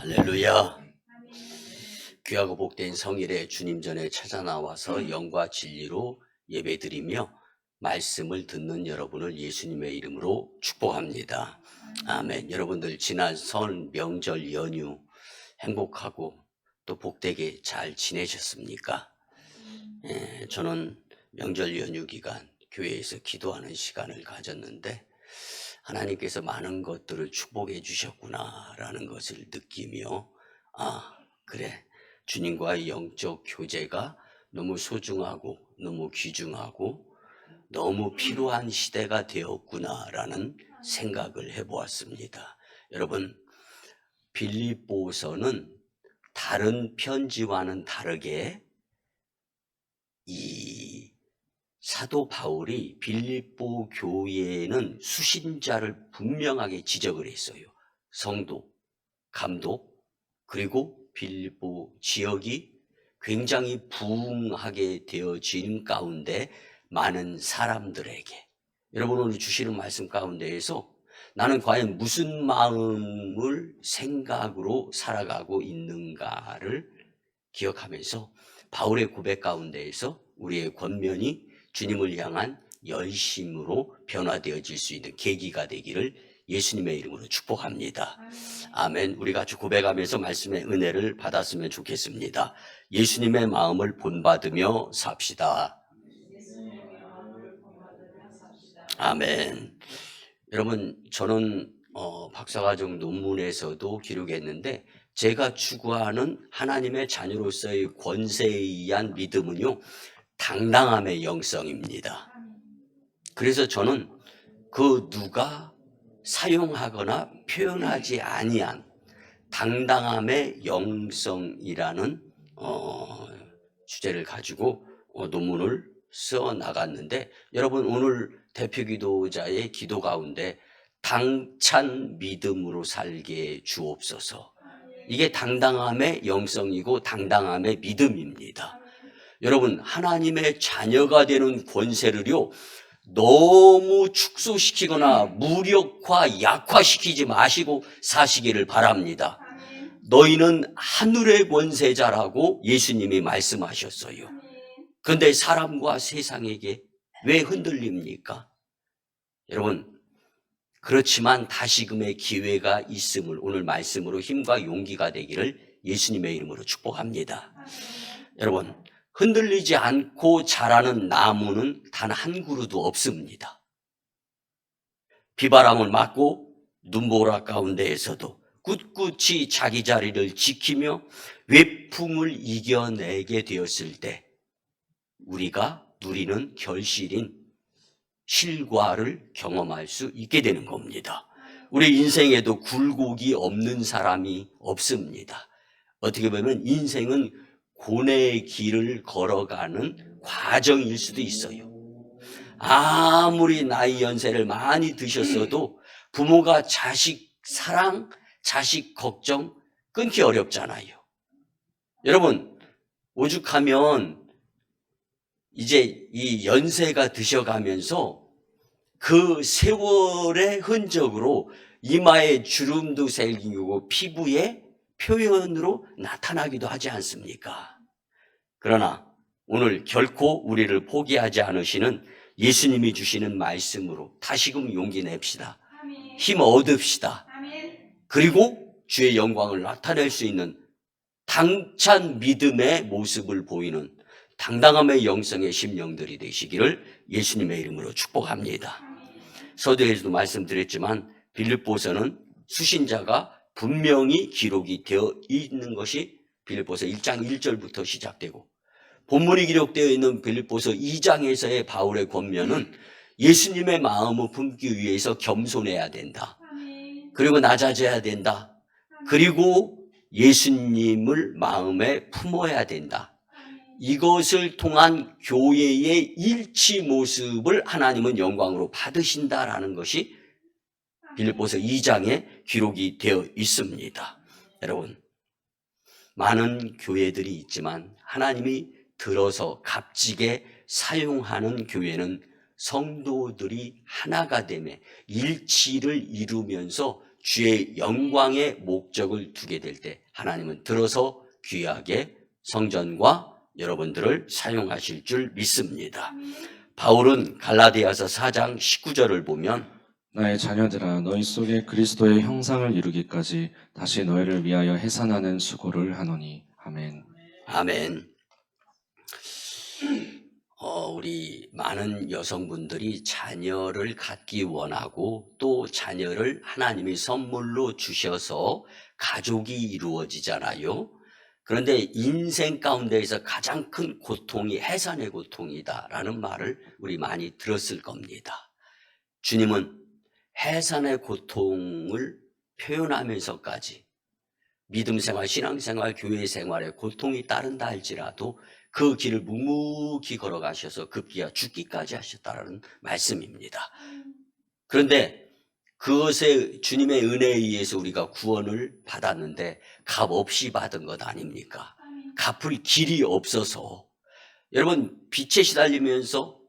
할렐루야. 귀하고 복된 성일에 주님 전에 찾아 나와서 영과 진리로 예배드리며 말씀을 듣는 여러분을 예수님의 이름으로 축복합니다. 아멘. 여러분들 지난 설 명절 연휴 행복하고 또 복되게 잘 지내셨습니까? 저는 명절 연휴 기간 교회에서 기도하는 시간을 가졌는데 하나님께서 많은 것들을 축복해 주셨구나라는 것을 느끼며 그래, 주님과의 영적 교제가 너무 소중하고 너무 귀중하고 너무 필요한 시대가 되었구나라는 생각을 해보았습니다. 여러분, 빌립보서는 다른 편지와는 다르게 이 사도 바울이 빌립보 교회에는 수신자를 분명하게 지적을 했어요. 성도, 감독, 그리고 빌립보 지역이 굉장히 부흥하게 되어진 가운데 많은 사람들에게, 여러분 오늘 주시는 말씀 가운데에서 나는 과연 무슨 마음을 생각으로 살아가고 있는가를 기억하면서 바울의 고백 가운데에서 우리의 권면이 주님을 향한 열심으로 변화되어질 수 있는 계기가 되기를 예수님의 이름으로 축복합니다. 아멘. 우리 같이 고백하면서 말씀의 은혜를 받았으면 좋겠습니다. 예수님의 마음을 본받으며 삽시다. 아멘. 여러분, 저는 박사과정 논문에서도 기록했는데 제가 추구하는 하나님의 자녀로서의 권세에 의한 믿음은요, 당당함의 영성입니다. 그래서 저는 그 누가 사용하거나 표현하지 아니한 당당함의 영성이라는 주제를 가지고 논문을 써 나갔는데, 여러분 오늘 대표기도자의 기도 가운데 당찬 믿음으로 살게 주옵소서. 이게 당당함의 영성이고 당당함의 믿음입니다. 여러분, 하나님의 자녀가 되는 권세를요 너무 축소시키거나 무력화, 약화시키지 마시고 사시기를 바랍니다. 너희는 하늘의 권세자라고 예수님이 말씀하셨어요. 그런데 사람과 세상에게 왜 흔들립니까? 여러분, 그렇지만 다시금의 기회가 있음을 오늘 말씀으로 힘과 용기가 되기를 예수님의 이름으로 축복합니다. 여러분, 흔들리지 않고 자라는 나무는 단 한 그루도 없습니다. 비바람을 맞고 눈보라 가운데에서도 꿋꿋이 자기 자리를 지키며 외풍을 이겨내게 되었을 때 우리가 누리는 결실인 실과를 경험할 수 있게 되는 겁니다. 우리 인생에도 굴곡이 없는 사람이 없습니다. 어떻게 보면 인생은 고뇌의 길을 걸어가는 과정일 수도 있어요. 아무리 나이 연세를 많이 드셨어도 부모가 자식 사랑, 자식 걱정 끊기 어렵잖아요. 여러분, 오죽하면 이제 이 연세가 드셔가면서 그 세월의 흔적으로 이마에 주름도 생기고 피부에 표현으로 나타나기도 하지 않습니까? 그러나 오늘 결코 우리를 포기하지 않으시는 예수님이 주시는 말씀으로 다시금 용기 냅시다. 힘 얻읍시다. 그리고 주의 영광을 나타낼 수 있는 당찬 믿음의 모습을 보이는 당당함의 영성의 심령들이 되시기를 예수님의 이름으로 축복합니다. 서두에서도 말씀드렸지만 빌립보서는 수신자가 분명히 기록이 되어 있는 것이 빌립보서 1장 1절부터 시작되고, 본문이 기록되어 있는 빌립보서 2장에서의 바울의 권면은 예수님의 마음을 품기 위해서 겸손해야 된다. 그리고 낮아져야 된다. 그리고 예수님을 마음에 품어야 된다. 이것을 통한 교회의 일치 모습을 하나님은 영광으로 받으신다라는 것이 빌립보서 2장에 기록이 되어 있습니다. 여러분, 많은 교회들이 있지만 하나님이 들어서 값지게 사용하는 교회는 성도들이 하나가 되며 일치를 이루면서 주의 영광의 목적을 두게 될 때 하나님은 들어서 귀하게 성전과 여러분들을 사용하실 줄 믿습니다. 바울은 갈라디아서 4장 19절을 보면 나의 자녀들아 너희 속에 그리스도의 형상을 이루기까지 다시 너희를 위하여 해산하는 수고를 하노니. 아멘. 아멘. 우리 많은 여성분들이 자녀를 갖기 원하고 또 자녀를 하나님이 선물로 주셔서 가족이 이루어지잖아요. 그런데 인생 가운데에서 가장 큰 고통이 해산의 고통이다라는 말을 우리 많이 들었을 겁니다. 주님은 해산의 고통을 표현하면서까지 믿음 생활, 신앙 생활, 교회 생활에 고통이 따른다 할지라도 그 길을 묵묵히 걸어가셔서 급기야 죽기까지 하셨다는 말씀입니다. 그런데 그것에 주님의 은혜에 의해서 우리가 구원을 받았는데 값 없이 받은 것 아닙니까? 갚을 길이 없어서 여러분 빚에 시달리면서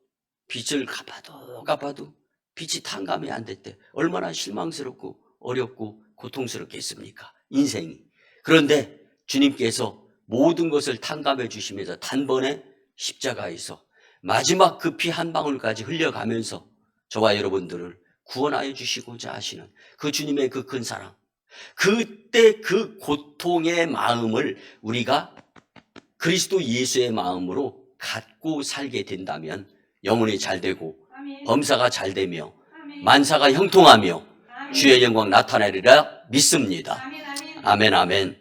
빚을 갚아도 빚이 탕감이 안 될 때 얼마나 실망스럽고 어렵고 고통스럽겠습니까? 인생이. 그런데 주님께서 모든 것을 탕감해 주시면서 단번에 십자가에서 마지막 그 피 한 방울까지 흘려가면서 저와 여러분들을 구원하여 주시고자 하시는 그 주님의 그 큰 사랑, 그때 그 고통의 마음을 우리가 그리스도 예수의 마음으로 갖고 살게 된다면 영혼이 잘 되고 범사가 잘 되며 만사가 형통하며 주의 영광 나타내리라 믿습니다. 아멘, 아멘.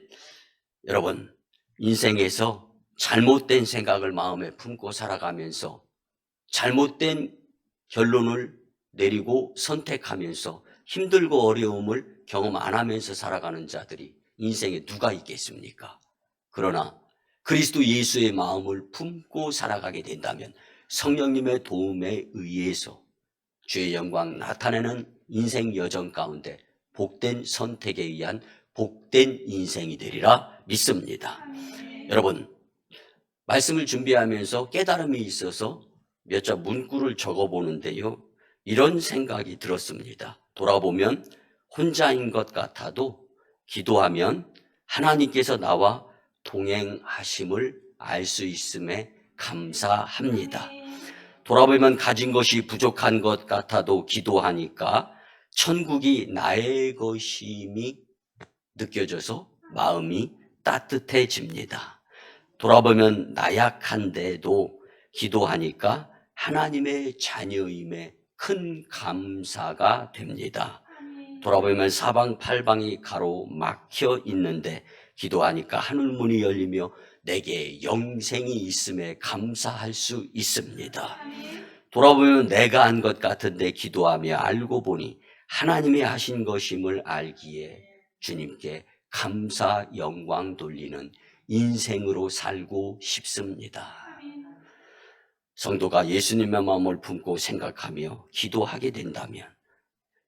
여러분, 인생에서 잘못된 생각을 마음에 품고 살아가면서 잘못된 결론을 내리고 선택하면서 힘들고 어려움을 경험 안 하면서 살아가는 자들이 인생에 누가 있겠습니까? 그러나 그리스도 예수의 마음을 품고 살아가게 된다면 성령님의 도움에 의해서 주의 영광 나타내는 인생 여정 가운데 복된 선택에 의한 복된 인생이 되리라 믿습니다. 여러분, 말씀을 준비하면서 깨달음이 있어서 몇 자 문구를 적어보는데요. 이런 생각이 들었습니다. 돌아보면 혼자인 것 같아도 기도하면 하나님께서 나와 동행하심을 알 수 있음에 감사합니다. 돌아보면 가진 것이 부족한 것 같아도 기도하니까 천국이 나의 것임이 느껴져서 마음이 따뜻해집니다. 돌아보면 나약한데도 기도하니까 하나님의 자녀임에 큰 감사가 됩니다. 돌아보면 사방팔방이 가로막혀 있는데 기도하니까 하늘문이 열리며 내게 영생이 있음에 감사할 수 있습니다. 돌아보면 내가 한 것 같은데 기도하며 알고 보니 하나님이 하신 것임을 알기에 주님께 감사 영광 돌리는 인생으로 살고 싶습니다. 성도가 예수님의 마음을 품고 생각하며 기도하게 된다면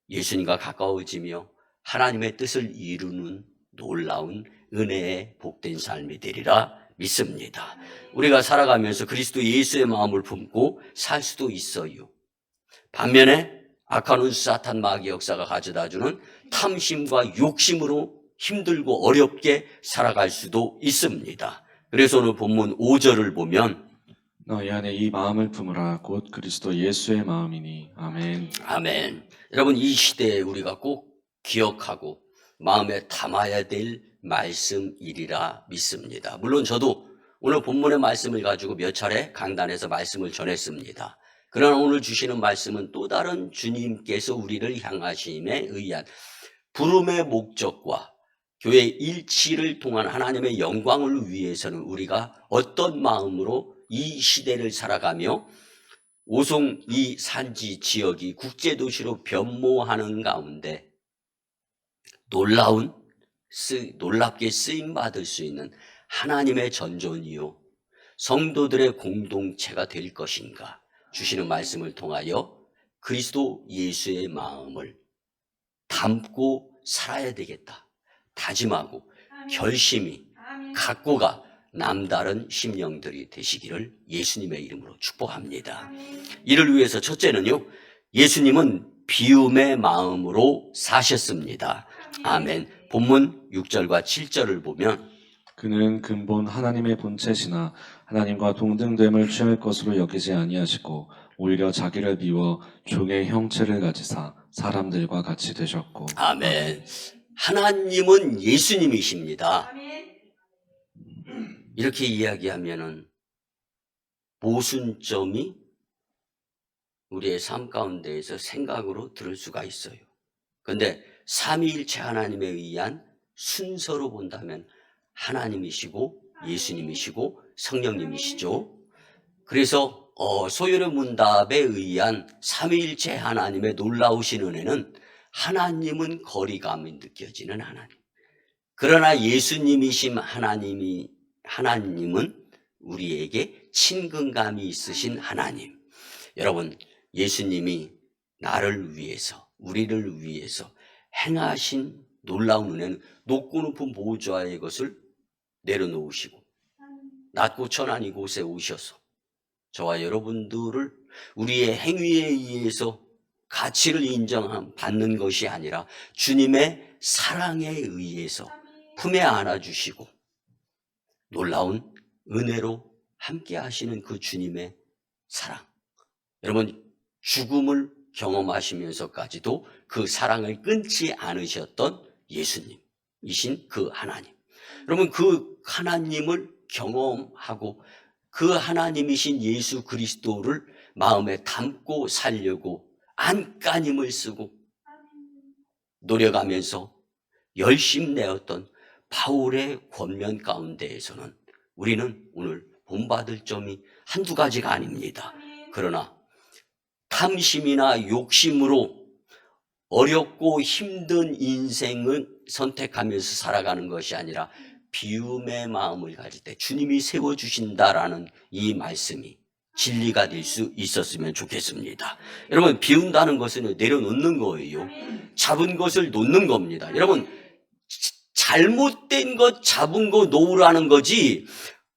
예수님과 가까워지며 하나님의 뜻을 이루는 놀라운 은혜의 복된 삶이 되리라 믿습니다. 우리가 살아가면서 그리스도 예수의 마음을 품고 살 수도 있어요. 반면에 악한 운수 사탄 마귀 역사가 가져다주는 탐심과 욕심으로 힘들고 어렵게 살아갈 수도 있습니다. 그래서 오늘 본문 5절을 보면 너희 안에 이 마음을 품으라 곧 그리스도 예수의 마음이니. 아멘. 아멘. 여러분, 이 시대에 우리가 꼭 기억하고 마음에 담아야 될 말씀이리라 믿습니다. 물론 저도 오늘 본문의 말씀을 가지고 몇 차례 강단에서 말씀을 전했습니다. 그러나 오늘 주시는 말씀은 또 다른 주님께서 우리를 향하심에 의한 부름의 목적과 교회 일치를 통한 하나님의 영광을 위해서는 우리가 어떤 마음으로 이 시대를 살아가며 오송 이 산지 지역이 국제도시로 변모하는 가운데 놀랍게 쓰임받을 수 있는 하나님의 전존이요 성도들의 공동체가 될 것인가 주시는 말씀을 통하여 그리스도 예수의 마음을 담고 살아야 되겠다 다짐하고 결심이 각고가 남다른 심령들이 되시기를 예수님의 이름으로 축복합니다. 이를 위해서 첫째는요, 예수님은 비움의 마음으로 사셨습니다. 아멘. 본문 6절과 7절을 보면 그는 근본 하나님의 본체시나 하나님과 동등됨을 취할 것으로 여기지 아니하시고 오히려 자기를 비워 종의 형체를 가지사 사람들과 같이 되셨고. 아멘. 하나님은 예수님이십니다. 이렇게 이야기하면은 모순점이 우리의 삶 가운데에서 생각으로 들을 수가 있어요. 그런데 삼위일체 하나님에 의한 순서로 본다면 하나님이시고 예수님이시고 성령님이시죠. 그래서 소요의 문답에 의한 삼위일체 하나님의 놀라우신 은혜는 하나님은 거리감이 느껴지는 하나님. 그러나 예수님이신 하나님은 우리에게 친근감이 있으신 하나님. 여러분, 예수님이 나를 위해서, 우리를 위해서 행하신 놀라운 은혜는 높고 높은 보좌의 것을 내려놓으시고 낮고 천한 이곳에 오셔서 저와 여러분들을 우리의 행위에 의해서 가치를 인정받는 것이 아니라 주님의 사랑에 의해서 품에 안아주시고 놀라운 은혜로 함께 하시는 그 주님의 사랑. 여러분, 죽음을 경험하시면서까지도 그 사랑을 끊지 않으셨던 예수님이신 그 하나님. 여러분, 그 하나님을 경험하고 그 하나님이신 예수 그리스도를 마음에 담고 살려고 안간힘을 쓰고 노력하면서 열심 내었던 바울의 권면 가운데에서는 우리는 오늘 본받을 점이 한두 가지가 아닙니다. 그러나 탐심이나 욕심으로 어렵고 힘든 인생을 선택하면서 살아가는 것이 아니라 비움의 마음을 가질 때 주님이 세워주신다라는 이 말씀이 진리가 될 수 있었으면 좋겠습니다. 여러분, 비운다는 것은 내려놓는 거예요. 잡은 것을 놓는 겁니다. 여러분, 잘못된 것 잡은 거 놓으라는 거지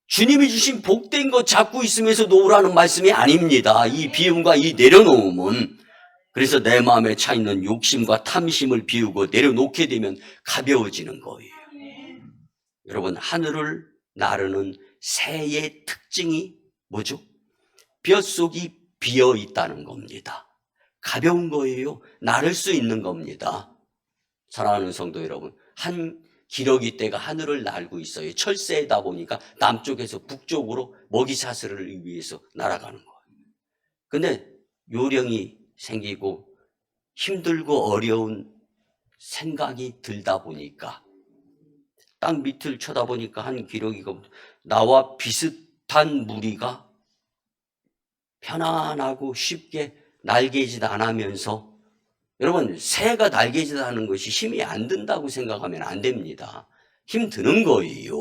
주님이 주신 복된 것 잡고 있으면서 놓으라는 말씀이 아닙니다. 이 비움과 이 내려놓음은. 그래서 내 마음에 차 있는 욕심과 탐심을 비우고 내려놓게 되면 가벼워지는 거예요. 여러분, 하늘을 나르는 새의 특징이 뭐죠? 뼛속이 비어 있다는 겁니다. 가벼운 거예요. 나를 수 있는 겁니다. 사랑하는 성도 여러분, 한 기러기 떼가 하늘을 날고 있어요. 철새다 보니까 남쪽에서 북쪽으로 먹이 사슬을 위해서 날아가는 거예요. 근데 요령이 생기고 힘들고 어려운 생각이 들다 보니까 땅 밑을 쳐다보니까 한 기러기가 나와 비슷한 무리가 편안하고 쉽게 날개짓 안 하면서, 여러분, 새가 날개짓 하는 것이 힘이 안 든다고 생각하면 안 됩니다. 힘 드는 거예요.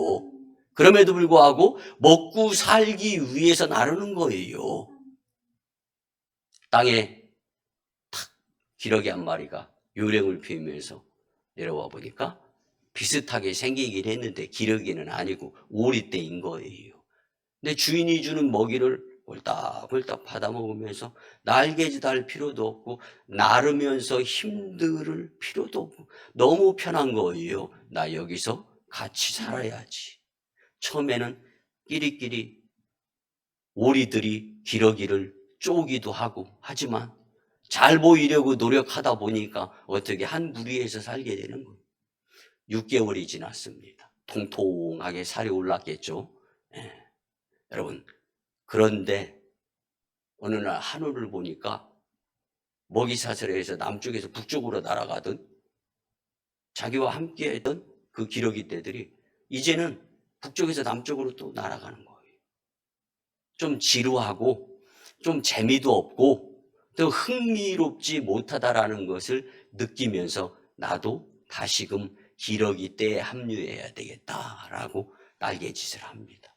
그럼에도 불구하고 먹고 살기 위해서 나르는 거예요. 땅에 탁 기러기 한 마리가 요령을 피우면서 내려와 보니까 비슷하게 생기긴 했는데 기러기는 아니고 오리떼인 거예요. 근데 주인이 주는 먹이를 홀딱홀딱 받아먹으면서 날개짓 할 필요도 없고 나르면서 힘들 필요도 없고 너무 편한 거예요. 나 여기서 같이 살아야지. 처음에는 끼리끼리 오리들이 기러기를 쪼기도 하고 하지만 잘 보이려고 노력하다 보니까 어떻게 한 무리에서 살게 되는 거예요. 6개월이 지났습니다. 통통하게 살이 올랐겠죠. 여러분, 그런데 어느 날 하늘을 보니까 먹이사슬에서 남쪽에서 북쪽으로 날아가던 자기와 함께 했던 그 기러기 떼들이 이제는 북쪽에서 남쪽으로 또 날아가는 거예요. 좀 지루하고 좀 재미도 없고 또 흥미롭지 못하다라는 것을 느끼면서 나도 다시금 기러기 떼에 합류해야 되겠다라고 날개짓을 합니다.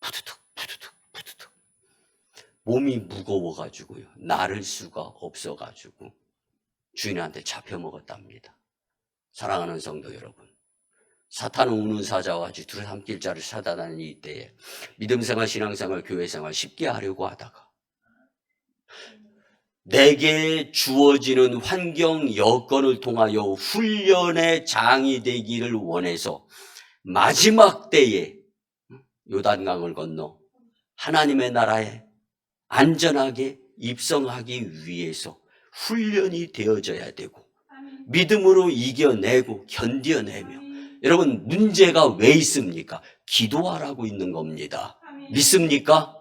푸드득 푸드득 푸드득. 몸이 무거워가지고요. 나를 수가 없어가지고 주인한테 잡혀먹었답니다. 사랑하는 성도 여러분, 사탄은 우는 사자와 같이 둘 삼킬 자를 사다다는 이때에 믿음생활, 신앙생활, 교회생활 쉽게 하려고 하다가 내게 주어지는 환경 여건을 통하여 훈련의 장이 되기를 원해서 마지막 때에 요단강을 건너 하나님의 나라에 안전하게 입성하기 위해서 훈련이 되어져야 되고 믿음으로 이겨내고 견뎌내며, 여러분, 문제가 왜 있습니까? 기도하라고 있는 겁니다. 믿습니까?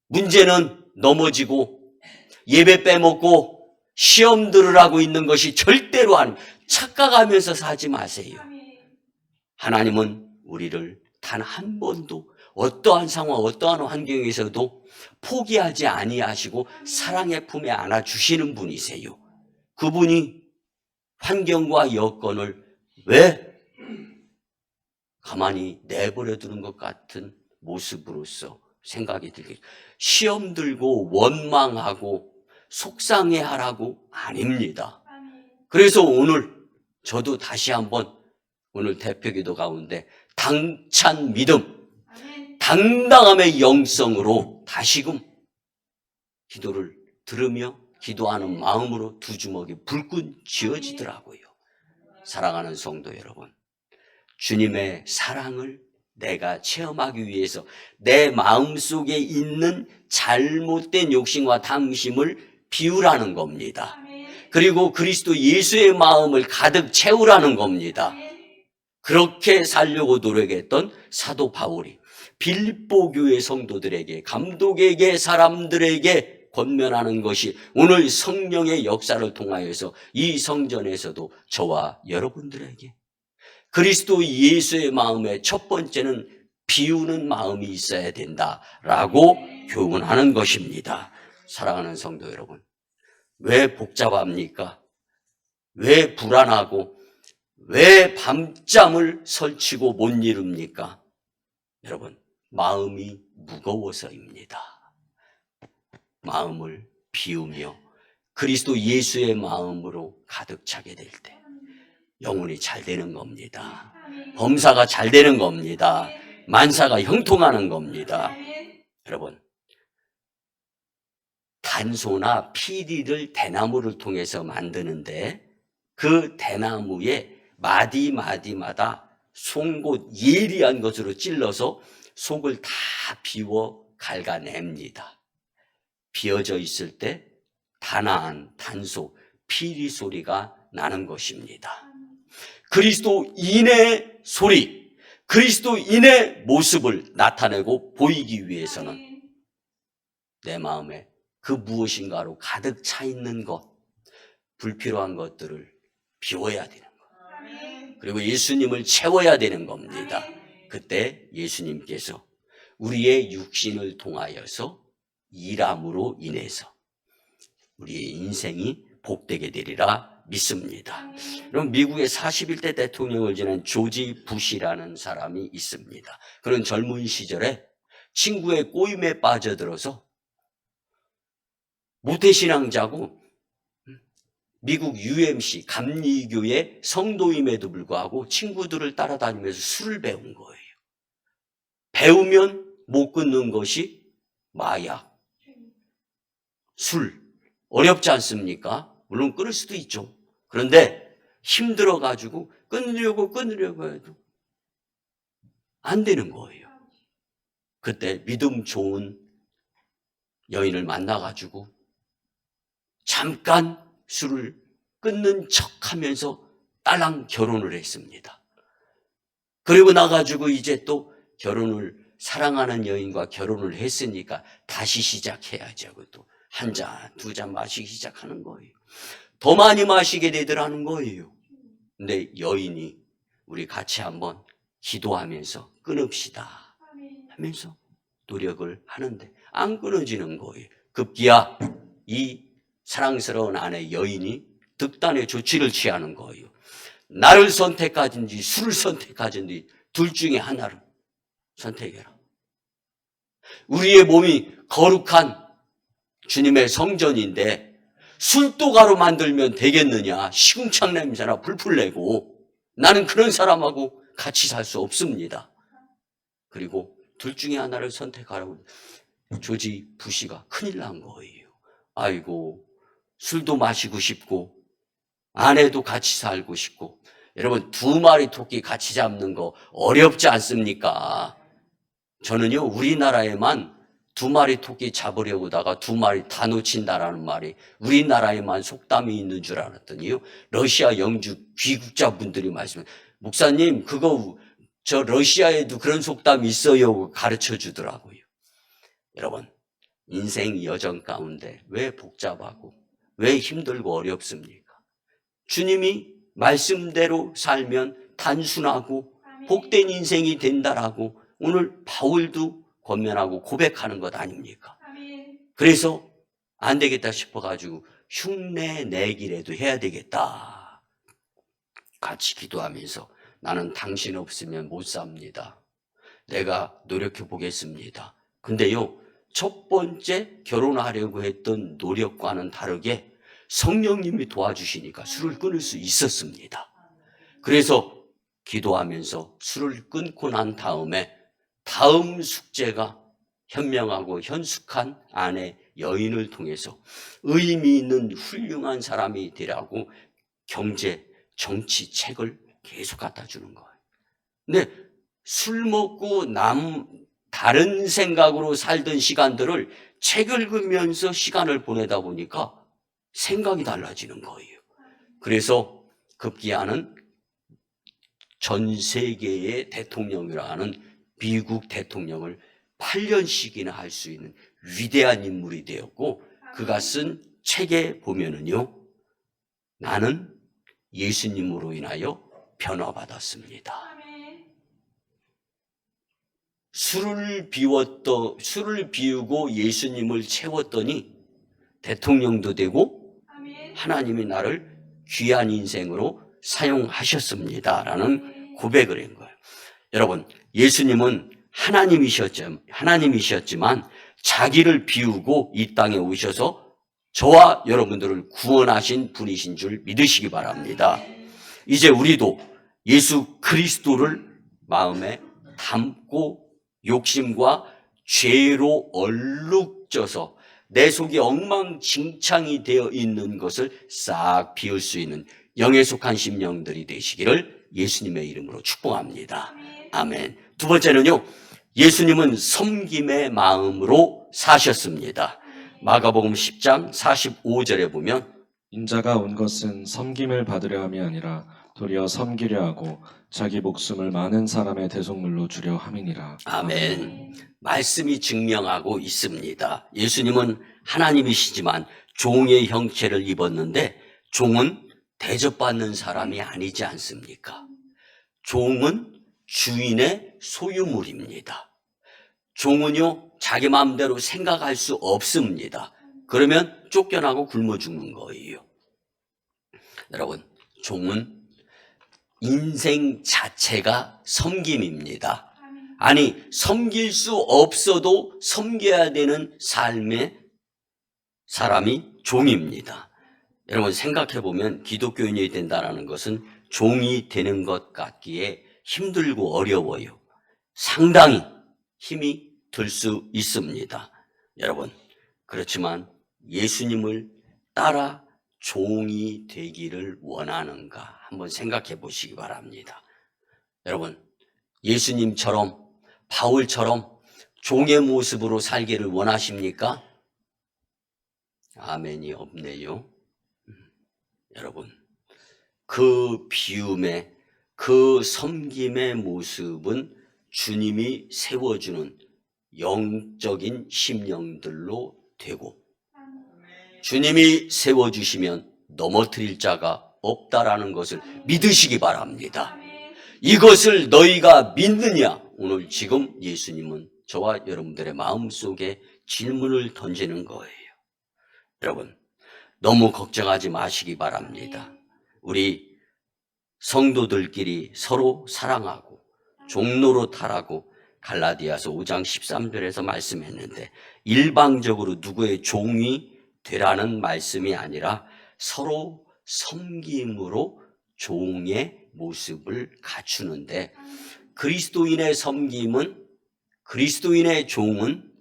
문제는 넘어지고 예배 빼먹고 시험 들으라고 있는 것이 절대로 아닙니다. 착각하면서 사지 마세요. 하나님은 우리를 단 한 번도 어떠한 상황, 어떠한 환경에서도 포기하지 아니하시고 사랑의 품에 안아주시는 분이세요. 그분이 환경과 여건을 왜 가만히 내버려 두는 것 같은 모습으로서 생각이 들겠죠. 시험 들고 원망하고 속상해하라고 아닙니다. 그래서 오늘 저도 다시 한번 오늘 대표기도 가운데 당찬 믿음, 당당함의 영성으로 다시금 기도를 들으며 기도하는 마음으로 두 주먹이 불끈 쥐어지더라고요. 사랑하는 성도 여러분, 주님의 사랑을 내가 체험하기 위해서 내 마음속에 있는 잘못된 욕심과 탐심을 비우라는 겁니다. 그리고 그리스도 예수의 마음을 가득 채우라는 겁니다. 그렇게 살려고 노력했던 사도 바울이 빌립보 교회 성도들에게, 감독에게, 사람들에게 권면하는 것이 오늘 성령의 역사를 통하여서 이 성전에서도 저와 여러분들에게 그리스도 예수의 마음의 첫 번째는 비우는 마음이 있어야 된다라고 교훈하는 것입니다. 사랑하는 성도 여러분, 왜 복잡합니까? 왜 불안하고 왜 밤잠을 설치고 못 이룹니까? 여러분, 마음이 무거워서입니다. 마음을 비우며 그리스도 예수의 마음으로 가득 차게 될 때 영혼이 잘 되는 겁니다. 범사가 잘 되는 겁니다. 만사가 형통하는 겁니다. 여러분, 단소나 피리를 대나무를 통해서 만드는데 그 대나무에 마디마디마다 송곳 예리한 것으로 찔러서 속을 다 비워 갉아냅니다. 비어져 있을 때 단아한 단소, 피리 소리가 나는 것입니다. 그리스도인의 소리, 그리스도인의 모습을 나타내고 보이기 위해서는 내 마음에 그 무엇인가로 가득 차 있는 것, 불필요한 것들을 비워야 되는 것, 그리고 예수님을 채워야 되는 겁니다. 그때 예수님께서 우리의 육신을 통하여서 일함으로 인해서 우리의 인생이 복되게 되리라 믿습니다. 그럼 미국의 41대 대통령을 지낸 조지 부시라는 사람이 있습니다. 그런 젊은 시절에 친구의 꼬임에 빠져들어서 모태신앙자고 미국 UMC 감리교의 성도임에도 불구하고 친구들을 따라다니면서 술을 배운 거예요. 배우면 못 끊는 것이 마약, 술, 어렵지 않습니까? 물론 끊을 수도 있죠. 그런데 힘들어가지고 끊으려고 해도 안 되는 거예요. 그때 믿음 좋은 여인을 만나가지고 잠깐 술을 끊는 척하면서 딸랑 결혼을 했습니다. 그리고 나가지고 이제 또 결혼을, 사랑하는 여인과 결혼을 했으니까 다시 시작해야죠. 또 한 잔, 두 잔 마시기 시작하는 거예요. 더 많이 마시게 되더라는 거예요. 근데 여인이 우리 같이 한번 기도하면서 끊읍시다 하면서 노력을 하는데 안 끊어지는 거예요. 급기야 이 사랑스러운 아내 여인이 득단의 조치를 취하는 거예요. 나를 선택하든지 술을 선택하든지 둘 중에 하나를 선택해라. 우리의 몸이 거룩한 주님의 성전인데 술도가로 만들면 되겠느냐. 시궁창 냄새나 불풀 내고. 나는 그런 사람하고 같이 살 수 없습니다. 그리고 둘 중에 하나를 선택하라고 조지 부시가 큰일 난 거예요. 아이고, 술도 마시고 싶고, 아내도 같이 살고 싶고, 여러분, 2마리 토끼 같이 잡는 거 어렵지 않습니까? 저는요, 우리나라에만 2마리 토끼 잡으려고다가 2마리 다 놓친다라는 말이 우리나라에만 속담이 있는 줄 알았더니요, 러시아 영주 귀국자분들이 말씀해, 목사님, 그거 저 러시아에도 그런 속담이 있어요. 가르쳐 주더라고요. 여러분, 인생 여정 가운데 왜 복잡하고 왜 힘들고 어렵습니까? 주님이 말씀대로 살면 단순하고 복된 인생이 된다라고 오늘 바울도 권면하고 고백하는 것 아닙니까? 그래서 안 되겠다 싶어가지고 흉내 내기라도 해야 되겠다. 같이 기도하면서 나는 당신 없으면 못 삽니다. 내가 노력해 보겠습니다. 근데요, 첫 번째 결혼하려고 했던 노력과는 다르게 성령님이 도와주시니까 술을 끊을 수 있었습니다. 그래서 기도하면서 술을 끊고 난 다음에 다음 숙제가 현명하고 현숙한 아내 여인을 통해서 의미 있는 훌륭한 사람이 되라고 경제, 정치 책을 계속 갖다 주는 거예요. 근데 술 먹고 다른 생각으로 살던 시간들을 책 읽으면서 시간을 보내다 보니까 생각이 달라지는 거예요. 그래서 급기야는 전 세계의 대통령이라 하는 미국 대통령을 8년씩이나 할 수 있는 위대한 인물이 되었고, 그가 쓴 책에 보면은요, 나는 예수님으로 인하여 변화받았습니다. 술을 비우고 예수님을 채웠더니 대통령도 되고 하나님이 나를 귀한 인생으로 사용하셨습니다. 라는 고백을 한 거예요. 여러분, 예수님은 하나님이셨지만 자기를 비우고 이 땅에 오셔서 저와 여러분들을 구원하신 분이신 줄 믿으시기 바랍니다. 이제 우리도 예수 그리스도를 마음에 담고 욕심과 죄로 얼룩져서 내 속이 엉망진창이 되어 있는 것을 싹 비울 수 있는 영에 속한 심령들이 되시기를 예수님의 이름으로 축복합니다. 아멘. 두 번째는요, 예수님은 섬김의 마음으로 사셨습니다. 마가복음 10장 45절에 보면 인자가 온 것은 섬김을 받으려 함이 아니라 도리어 섬기려 하고 자기 목숨을 많은 사람의 대속물로 주려 함이니라. 아멘. 말씀이 증명하고 있습니다. 예수님은 하나님이시지만 종의 형체를 입었는데 종은 대접받는 사람이 아니지 않습니까? 종은 주인의 소유물입니다. 종은요, 자기 마음대로 생각할 수 없습니다. 그러면 쫓겨나고 굶어 죽는 거예요. 여러분, 종은 인생 자체가 섬김입니다. 아니, 섬길 수 없어도 섬겨야 되는 삶의 사람이 종입니다. 여러분, 생각해보면 기독교인이 된다는 것은 종이 되는 것 같기에 힘들고 어려워요. 상당히 힘이 들 수 있습니다. 여러분, 그렇지만 예수님을 따라 종이 되기를 원하는가 한번 생각해 보시기 바랍니다. 여러분, 예수님처럼 바울처럼 종의 모습으로 살기를 원하십니까? 아멘이 없네요. 여러분, 그 비움의, 그 섬김의 모습은 주님이 세워주는 영적인 심령들로 되고, 주님이 세워주시면 넘어뜨릴 자가 없다라는 것을 믿으시기 바랍니다. 이것을 너희가 믿느냐? 오늘 지금 예수님은 저와 여러분들의 마음속에 질문을 던지는 거예요. 여러분, 너무 걱정하지 마시기 바랍니다. 우리 성도들끼리 서로 사랑하고 종로로 타라고 갈라디아서 5장 13절에서 말씀했는데, 일방적으로 누구의 종이 되라는 말씀이 아니라 서로 섬김으로 종의 모습을 갖추는데, 그리스도인의 섬김은, 그리스도인의 종은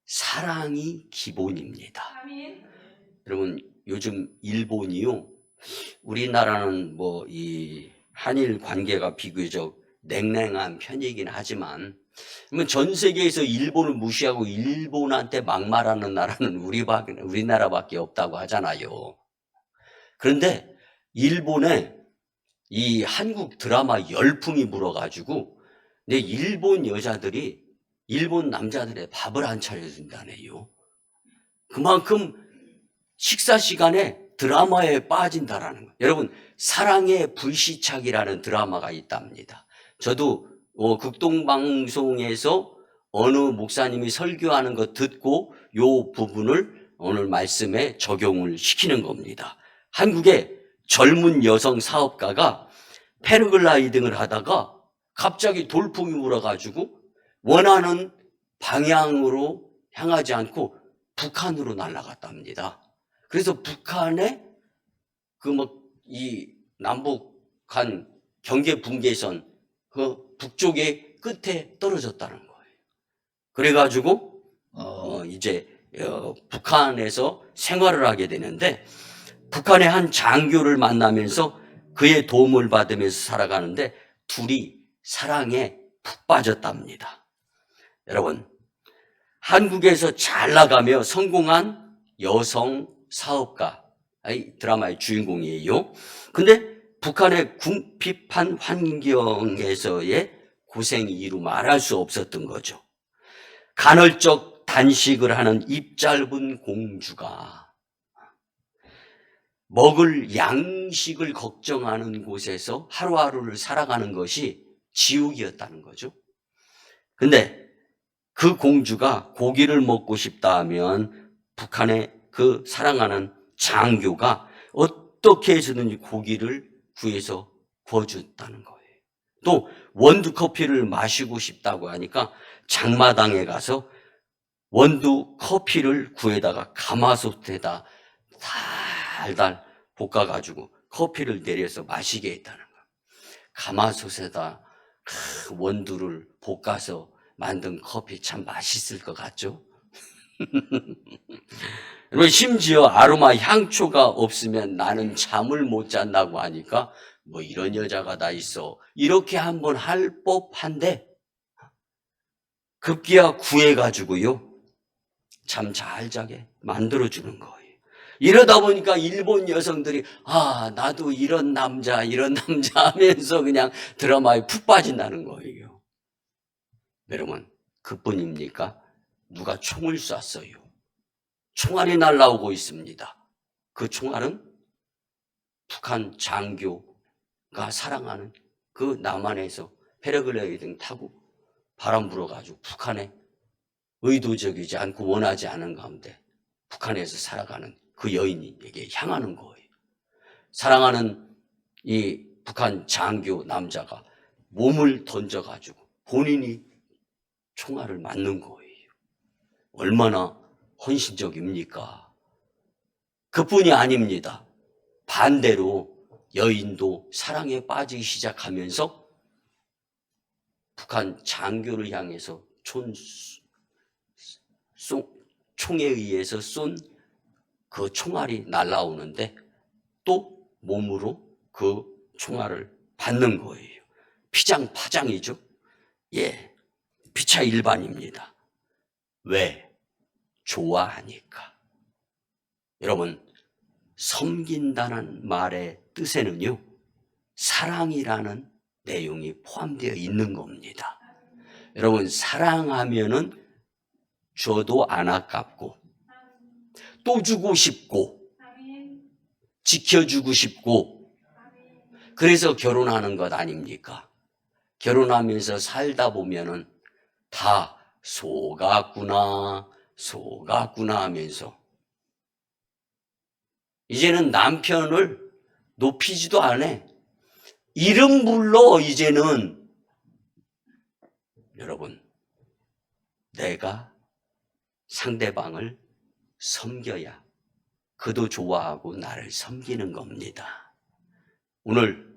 사랑이 기본입니다. 여러분, 요즘 일본이요, 우리나라는 뭐 이 한일 관계가 비교적 냉랭한 편이긴 하지만, 그러면 전 세계에서 일본을 무시하고 일본한테 막말하는 나라는 우리나라밖에 없다고 하잖아요. 그런데 일본에 이 한국 드라마 열풍이 불어가지고 내 일본 여자들이 일본 남자들의 밥을 안 차려준다네요. 그만큼 식사 시간에 드라마에 빠진다라는 거예요. 여러분, 사랑의 불시착이라는 드라마가 있답니다. 저도 극동방송에서 어느 목사님이 설교하는 거 듣고 요 부분을 오늘 말씀에 적용을 시키는 겁니다. 한국의 젊은 여성 사업가가 패러글라이딩을 하다가 갑자기 돌풍이 불어가지고 원하는 방향으로 향하지 않고 북한으로 날아갔답니다. 그래서 북한의 이 남북한 경계 분계선 그 북쪽의 끝에 떨어졌다는 거예요. 그래가지고 이제 북한에서 생활을 하게 되는데, 북한의 한 장교를 만나면서 그의 도움을 받으면서 살아가는데 둘이 사랑에 푹 빠졌답니다. 여러분, 한국에서 잘 나가며 성공한 여성 사업가, 이 드라마의 주인공이에요. 근데 북한의 궁핍한 환경에서의 고생이 이루 말할 수 없었던 거죠. 간헐적 단식을 하는 입 짧은 공주가 먹을 양식을 걱정하는 곳에서 하루하루를 살아가는 것이 지옥이었다는 거죠. 근데 그 공주가 고기를 먹고 싶다 하면 북한의 그 사랑하는 장교가 어떻게 해서든지 고기를 구해서 구워줬다는 거예요. 또 원두 커피를 마시고 싶다고 하니까 장마당에 가서 원두 커피를 구해다가 가마솥에다 달달 볶아가지고 커피를 내려서 마시게 했다는 거예요. 가마솥에다 원두를 볶아서 만든 커피 참 맛있을 것 같죠? 여러분, 심지어 아로마 향초가 없으면 나는 잠을 못 잔다고 하니까 뭐 이런 여자가 다 있어, 이렇게 한번 할 법한데 급기야 구해가지고요 잠 잘 자게 만들어주는 거예요. 이러다 보니까 일본 여성들이 나도 이런 남자 하면서 그냥 드라마에 푹 빠진다는 거예요. 여러분, 그뿐입니까? 누가 총을 쐈어요. 총알이 날라오고 있습니다. 그 총알은 북한 장교가 사랑하는 그 남한에서 패러글라이딩 타고 바람 불어가지고 북한에 의도적이지 않고 원하지 않은 가운데 북한에서 살아가는 그 여인에게 향하는 거예요. 사랑하는 이 북한 장교 남자가 몸을 던져가지고 본인이 총알을 맞는 거예요. 얼마나 헌신적입니까? 그뿐이 아닙니다. 반대로 여인도 사랑에 빠지기 시작하면서 북한 장교를 향해서 총에 의해서 쏜 그 총알이 날아오는데 또 몸으로 그 총알을 받는 거예요. 피장파장이죠. 예, 피차 일반입니다. 왜? 좋아하니까. 여러분, 섬긴다는 말의 뜻에는요, 사랑이라는 내용이 포함되어 있는 겁니다. 여러분, 사랑하면은 줘도 안 아깝고 또 주고 싶고 지켜주고 싶고, 그래서 결혼하는 것 아닙니까? 결혼하면서 살다 보면은 다 속았구나 하면서 이제는 남편을 높이지도 않아. 이름 불러. 이제는 여러분, 내가 상대방을 섬겨야 그도 좋아하고 나를 섬기는 겁니다. 오늘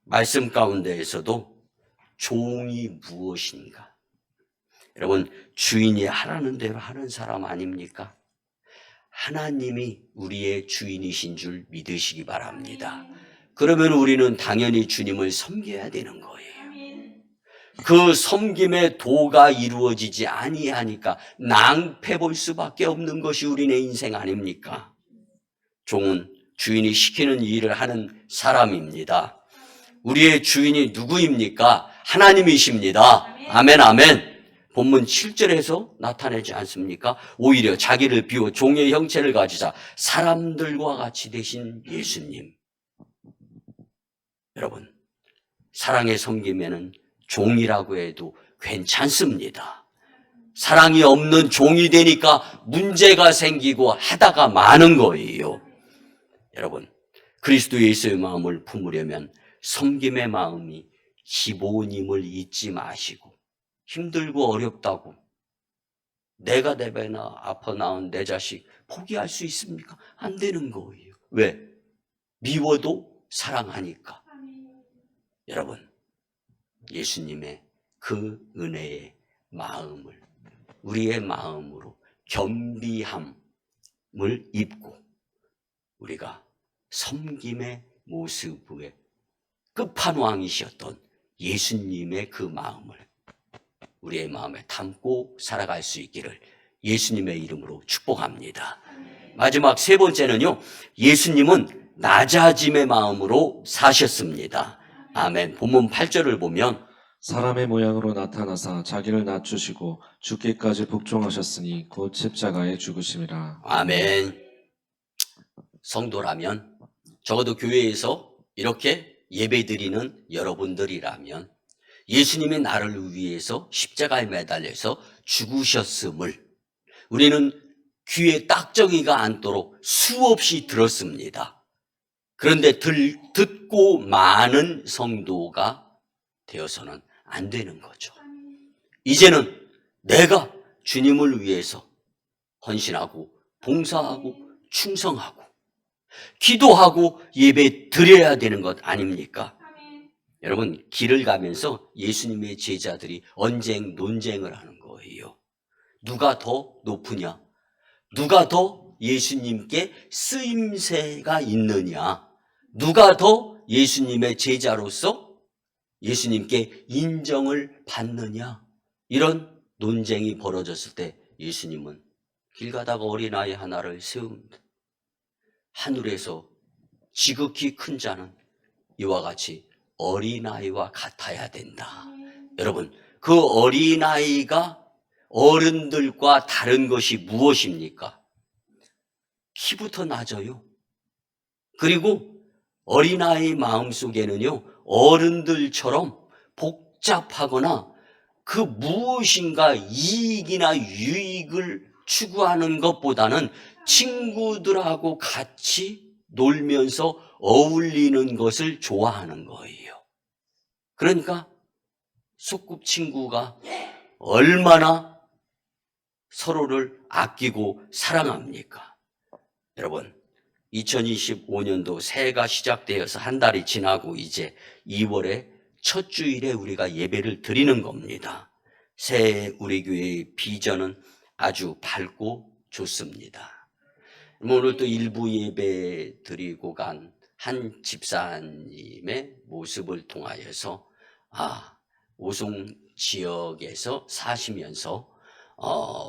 말씀 가운데에서도 종이 무엇인가? 여러분, 주인이 하라는 대로 하는 사람 아닙니까? 하나님이 우리의 주인이신 줄 믿으시기 바랍니다. 그러면 우리는 당연히 주님을 섬겨야 되는 거예요. 그 섬김의 도가 이루어지지 아니하니까 낭패 볼 수밖에 없는 것이 우리네 인생 아닙니까? 종은 주인이 시키는 일을 하는 사람입니다. 우리의 주인이 누구입니까? 하나님이십니다. 아멘, 아멘. 본문 7절에서 나타내지 않습니까? 오히려 자기를 비워 종의 형체를 가지사 사람들과 같이 되신 예수님. 여러분, 사랑의 섬김에는 종이라고 해도 괜찮습니다. 사랑이 없는 종이 되니까 문제가 생기고 하다가 많은 거예요. 여러분, 그리스도 예수의 마음을 품으려면 섬김의 마음이 기본임을 잊지 마시고, 힘들고 어렵다고 내가 내 배나 아파 낳은 내 자식 포기할 수 있습니까? 안 되는 거예요. 왜? 미워도 사랑하니까. 여러분, 예수님의 그 은혜의 마음을 우리의 마음으로 겸비함을 입고 우리가 섬김의 모습의 끝판왕이셨던 예수님의 그 마음을 우리의 마음에 담고 살아갈 수 있기를 예수님의 이름으로 축복합니다. 마지막 세 번째는요, 예수님은 낮아짐의 마음으로 사셨습니다. 아멘. 본문 8절을 보면 사람의 모양으로 나타나사 자기를 낮추시고 죽기까지 복종하셨으니 곧 십자가에 죽으심이라. 아멘. 성도라면, 적어도 교회에서 이렇게 예배드리는 여러분들이라면 예수님이 나를 위해서 십자가에 매달려서 죽으셨음을 우리는 귀에 딱정이가 않도록 수없이 들었습니다. 그런데 듣고 많은 성도가 되어서는 안 되는 거죠. 이제는 내가 주님을 위해서 헌신하고 봉사하고 충성하고 기도하고 예배 드려야 되는 것 아닙니까? 여러분, 길을 가면서 예수님의 제자들이 언쟁, 논쟁을 하는 거예요. 누가 더 높으냐? 누가 더 예수님께 쓰임새가 있느냐? 누가 더 예수님의 제자로서 예수님께 인정을 받느냐? 이런 논쟁이 벌어졌을 때 예수님은 길 가다가 어린아이 하나를 세웁니다. 하늘에서 지극히 큰 자는 이와 같이 어린아이와 같아야 된다. 여러분, 그 어린아이가 어른들과 다른 것이 무엇입니까? 키부터 낮아요. 그리고 어린아이 마음속에는요, 어른들처럼 복잡하거나 그 무엇인가 이익이나 유익을 추구하는 것보다는 친구들하고 같이 놀면서 어울리는 것을 좋아하는 거예요. 그러니까 소꿉친구가 얼마나 서로를 아끼고 사랑합니까? 여러분, 2025년도 새해가 시작되어서 한 달이 지나고 이제 2월의 첫 주일에 우리가 예배를 드리는 겁니다. 새해 우리 교회의 비전은 아주 밝고 좋습니다. 오늘 또 일부 예배 드리고 간 한 집사님의 모습을 통하여서 오송 지역에서 사시면서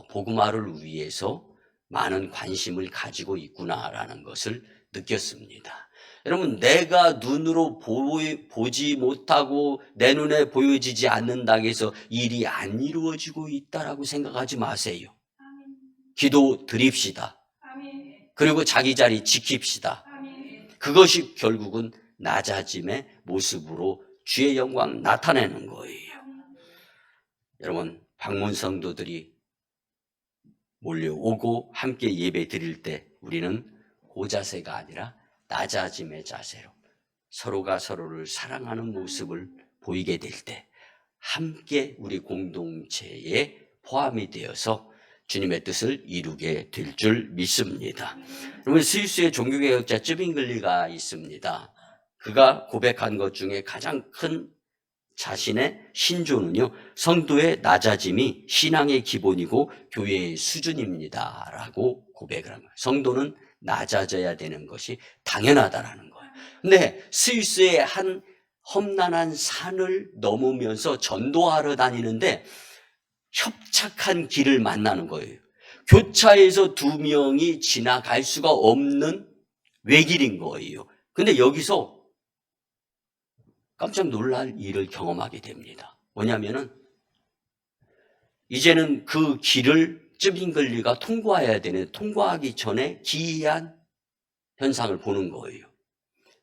복음화를 위해서 많은 관심을 가지고 있구나라는 것을 느꼈습니다. 여러분, 내가 눈으로 보지 못하고 내 눈에 보여지지 않는다고 해서 일이 안 이루어지고 있다라고 생각하지 마세요. 기도 드립시다. 그리고 자기 자리 지킵시다. 그것이 결국은 낮아짐의 모습으로 주의 영광 나타내는 거예요. 여러분, 방문 성도들이 몰려오고 함께 예배 드릴 때 우리는 고자세가 아니라 낮아짐의 자세로 서로가 서로를 사랑하는 모습을 보이게 될 때 함께 우리 공동체에 포함이 되어서 주님의 뜻을 이루게 될 줄 믿습니다. 여러분, 스위스의 종교개혁자 쯔빙글리가 있습니다. 그가 고백한 것 중에 가장 큰 자신의 신조는요, 성도의 낮아짐이 신앙의 기본이고 교회의 수준입니다 라고 고백을 합니다. 성도는 낮아져야 되는 것이 당연하다라는 거예요. 근데 스위스의 한 험난한 산을 넘으면서 전도하러 다니는데 협착한 길을 만나는 거예요. 교차에서 두 명이 지나갈 수가 없는 외길인 거예요. 근데 여기서 깜짝 놀랄 일을 경험하게 됩니다. 뭐냐면은 이제는 그 길을 쯔빙글리가 통과해야 되는, 통과하기 전에 기이한 현상을 보는 거예요.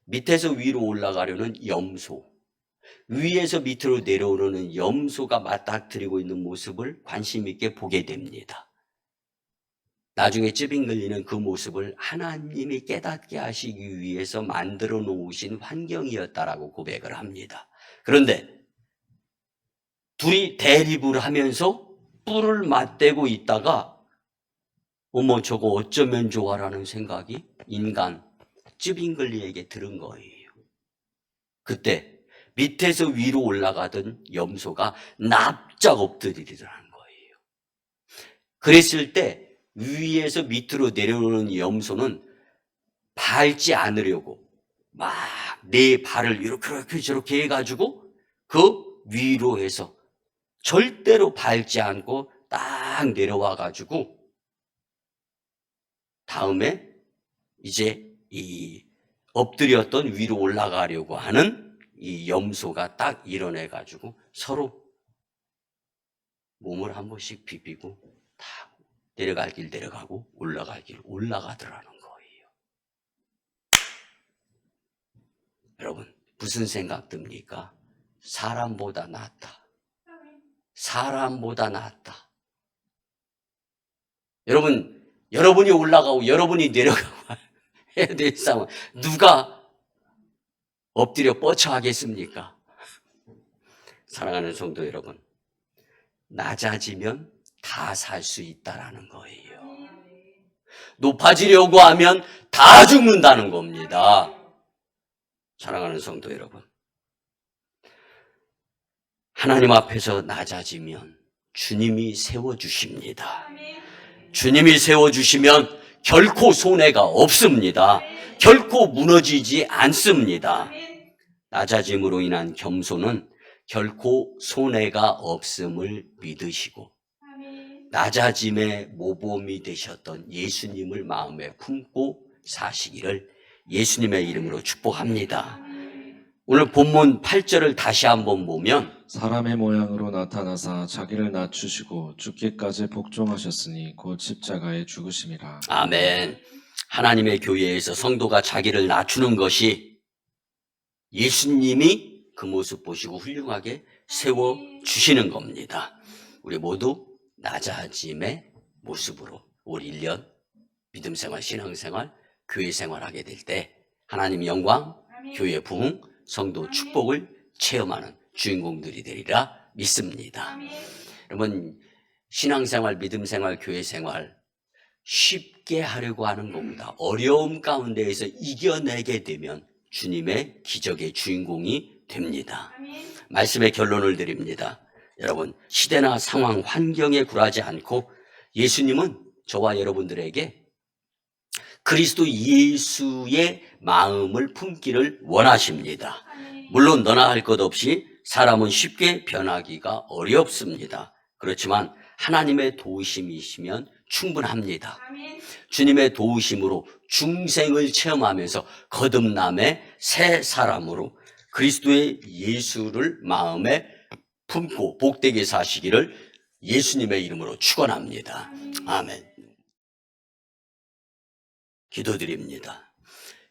밑에서 위로 올라가려는 염소, 위에서 밑으로 내려오려는 염소가 맞닥뜨리고 있는 모습을 관심 있게 보게 됩니다. 나중에 쯔빙글리는 그 모습을 하나님이 깨닫게 하시기 위해서 만들어 놓으신 환경이었다라고 고백을 합니다. 그런데 둘이 대립을 하면서 뿔을 맞대고 있다가 어머 저거 어쩌면 좋아라는 생각이 인간 쯔빙글리에게 들은 거예요. 그때 밑에서 위로 올라가던 염소가 납작 엎드리더라는 거예요. 그랬을 때 위에서 밑으로 내려오는 염소는 밟지 않으려고 막 네 발을 이렇게 저렇게 해가지고 그 위로 해서 절대로 밟지 않고 딱 내려와가지고 다음에 이제 이 엎드렸던 위로 올라가려고 하는 이 염소가 딱 일어나가지고 서로 몸을 한 번씩 비비고 다 내려갈 길 내려가고 올라갈 길 올라가더라는 거예요. 여러분 무슨 생각 듭니까? 사람보다 낫다. 사람보다 낫다. 여러분이 올라가고 여러분이 내려가고 해야 될 상황 누가 엎드려 뻗쳐 하겠습니까? 사랑하는 성도 여러분, 낮아지면 다 살 수 있다라는 거예요. 높아지려고 하면 다 죽는다는 겁니다. 사랑하는 성도 여러분, 하나님 앞에서 낮아지면 주님이 세워주십니다. 주님이 세워주시면 결코 손해가 없습니다. 결코 무너지지 않습니다. 낮아짐으로 인한 겸손은 결코 손해가 없음을 믿으시고 낮아짐의 모범이 되셨던 예수님을 마음에 품고 사시기를 예수님의 이름으로 축복합니다. 오늘 본문 8절을 다시 한번 보면 사람의 모양으로 나타나사 자기를 낮추시고 죽기까지 복종하셨으니 곧 십자가에 죽으심이라. 아멘. 하나님의 교회에서 성도가 자기를 낮추는 것이 예수님이 그 모습 보시고 훌륭하게 세워주시는 겁니다. 우리 모두 낮아짐의 모습으로 올 1년 믿음생활, 신앙생활, 교회생활하게 될 때 하나님 영광, 교회 부흥, 성도 축복을 체험하는 주인공들이 되리라 믿습니다. 여러분 신앙생활, 믿음생활, 교회생활 쉽게 하려고 하는 것보다 어려움 가운데에서 이겨내게 되면 주님의 기적의 주인공이 됩니다. 말씀의 결론을 드립니다. 여러분 시대나 상황, 환경에 굴하지 않고 예수님은 저와 여러분들에게 그리스도 예수의 마음을 품기를 원하십니다. 물론 너나 할 것 없이 사람은 쉽게 변하기가 어렵습니다. 그렇지만 하나님의 도우심이시면 충분합니다. 주님의 도우심으로 중생을 체험하면서 거듭남의 새 사람으로 그리스도의 예수를 마음에 품고 복되게 사시기를 예수님의 이름으로 축원합니다. 아멘. 기도드립니다.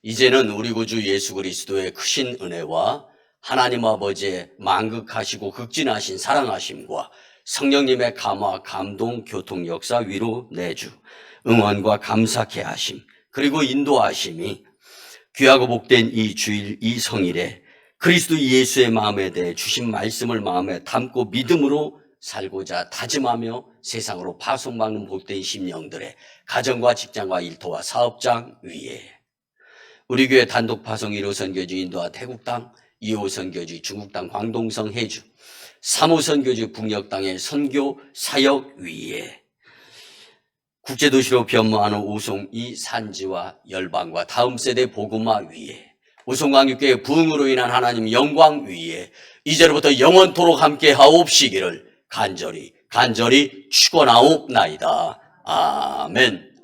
이제는 우리 구주 예수 그리스도의 크신 은혜와 하나님 아버지의 만극하시고 극진하신 사랑하심과 성령님의 감화, 감동, 교통, 역사, 위로, 내주, 응원과 감사케 하심, 그리고 인도하심이 귀하고 복된 이 주일, 이 성일에 그리스도 예수의 마음에 대해 주신 말씀을 마음에 담고 믿음으로 살고자 다짐하며 세상으로 파송받는 복된 심령들의 가정과 직장과 일터와 사업장 위에 우리 교회 단독 파송 1호 선교지 인도와 태국 땅 2호 선교지 중국 땅 광동성 해주, 3호 선교지 북녘 땅의 선교 사역 위에 국제도시로 변모하는 오송이 산지와 열방과 다음 세대 복음화 위에 오송광육교의 부흥으로 인한 하나님 영광 위에 이제로부터 영원토록 함께 하옵시기를 간절히 축원하옵나이다. 아멘.